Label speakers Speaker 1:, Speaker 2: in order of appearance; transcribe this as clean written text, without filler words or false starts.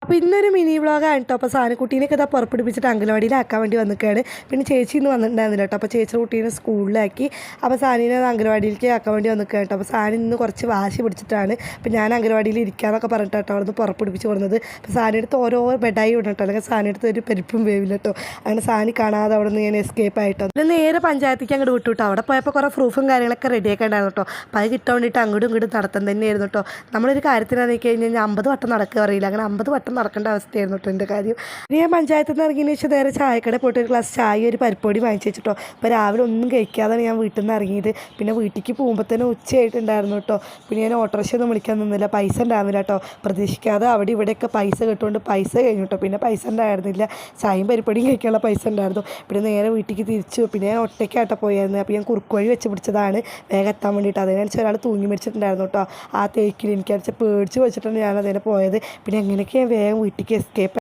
Speaker 1: അപ്പോൾ ഇന്നൊരു മിനി വ്ളോഗാണ് കേട്ടോ. അപ്പോൾ സാനക്കുട്ടീനെയൊക്കെ ഇതാ പുറപ്പെടുപ്പിച്ചിട്ട് അംഗനവാടിയിലാക്കാൻ വേണ്ടി വന്നിക്കുകയാണ്. പിന്നെ ചേച്ചി ഇന്ന് വന്നിട്ടുണ്ടായിരുന്നില്ല കേട്ടോ. അപ്പോൾ ചേച്ചിയുടെ കുട്ടീനെ സ്കൂളിലാക്കി. അപ്പോൾ സാനിനെ അംഗനവാടിയിലേക്ക് ആക്കാൻ വേണ്ടി വന്നിക്കുകയാണ് കേട്ടോ. അപ്പോൾ സാനി ഇന്ന് കുറച്ച് വാശി പിടിച്ചിട്ടാണ്. അപ്പോൾ ഞാൻ അംഗനവാടിയിൽ ഇരിക്കാമെന്നൊക്കെ പറഞ്ഞിട്ട് കേട്ടോ അവിടെ നിന്ന് പുറപ്പെടുപ്പിച്ച് കൊടുക്കുന്നത്. അപ്പോൾ സാനിയെടുത്ത് ഓരോ ബെഡായി വിടണം കേട്ടോ, അല്ലെങ്കിൽ സാനിയെടുത്ത് ഒരു പരിപ്പും വേവില്ല കേട്ടോ. അങ്ങനെ സാനി കാണാതെ അവിടെ നിന്ന് ഞാൻ എസ്കേപ്പ് ആയിട്ടോ. പിന്നെ നേരെ പഞ്ചായത്തേക്ക് അങ്ങോട്ട് വിട്ടു കേട്ടോ. അവിടെ പോയപ്പോൾ കുറേ പ്രൂഫും കാര്യങ്ങളൊക്കെ റെഡിയാക്കി ഉണ്ടായിരുന്നു കേട്ടോ. അപ്പോൾ അത് കിട്ടാൻ വേണ്ടിയിട്ട് അങ്ങോട്ടും ഇങ്ങോട്ടും നടത്തം തന്നെയായിരുന്നു കേട്ടോ. നമ്മളൊരു കാര്യത്തിനാണെന്ന് കഴിഞ്ഞാൽ 50 വട്ടം നടക്കുക അറിയില്ല, അങ്ങനെ 50 വട്ടം നടക്കേണ്ട അവസ്ഥയായിരുന്നു കേട്ടോ എൻ്റെ കാര്യം. ഇനി ഞാൻ പഞ്ചായത്തിൽ നിന്ന് ഇറങ്ങിയതിന് ശേഷം നേരെ ചായക്കട പോയിട്ട് ഒരു ഗ്ലാസ് ചായ ഒരു പരിപ്പൊടി വാങ്ങിച്ചു വെച്ചിട്ടോ. അപ്പോൾ രാവിലെ ഒന്നും കഴിക്കാതാണ് ഞാൻ വീട്ടിൽ നിന്ന് ഇറങ്ങിയത്. പിന്നെ വീട്ടിലേക്ക് പോകുമ്പോൾ തന്നെ ഉച്ചയായിട്ടുണ്ടായിരുന്നു കേട്ടോ. പിന്നെ ഞാൻ ഓട്ടോറിക്ഷ ഒന്നും വിളിക്കാൻ നിന്നില്ല, പൈസ ഉണ്ടാവില്ല കേട്ടോ. പ്രതീക്ഷിക്കാതെ അവിടെ ഇവിടെയൊക്കെ പൈസ കിട്ടുകൊണ്ട് പൈസ കഴിഞ്ഞു കേട്ടോ. പിന്നെ പൈസ ഉണ്ടായിരുന്നില്ല, ചായയും പരിപ്പൊടിയും കഴിക്കാനുള്ള പൈസ ഉണ്ടായിരുന്നു. പിന്നെ നേരെ വീട്ടിലേക്ക് തിരിച്ചു. പിന്നെ ഞാൻ ഒറ്റയ്ക്കാട്ടോ പോയായിരുന്നു. അപ്പോൾ ഞാൻ കുറുക്ക് വഴി വെച്ച് പിടിച്ചതാണ് വേഗം എത്താൻ വേണ്ടിയിട്ട്. അതിനനുസരിച്ച് ഒരാൾ തൂങ്ങി മരിച്ചിട്ടുണ്ടായിരുന്നു കേട്ടോ ആ തേക്കിൽ. എനിക്കടിച്ച് പേടിച്ച് വെച്ചിട്ടാണ് ഞാൻ അതിനെ പോയത്. പിന്നെ എങ്ങനെയൊക്കെ ഞാൻ വേഗം വീട്ടിലേക്ക് എസ്കേപ്പ്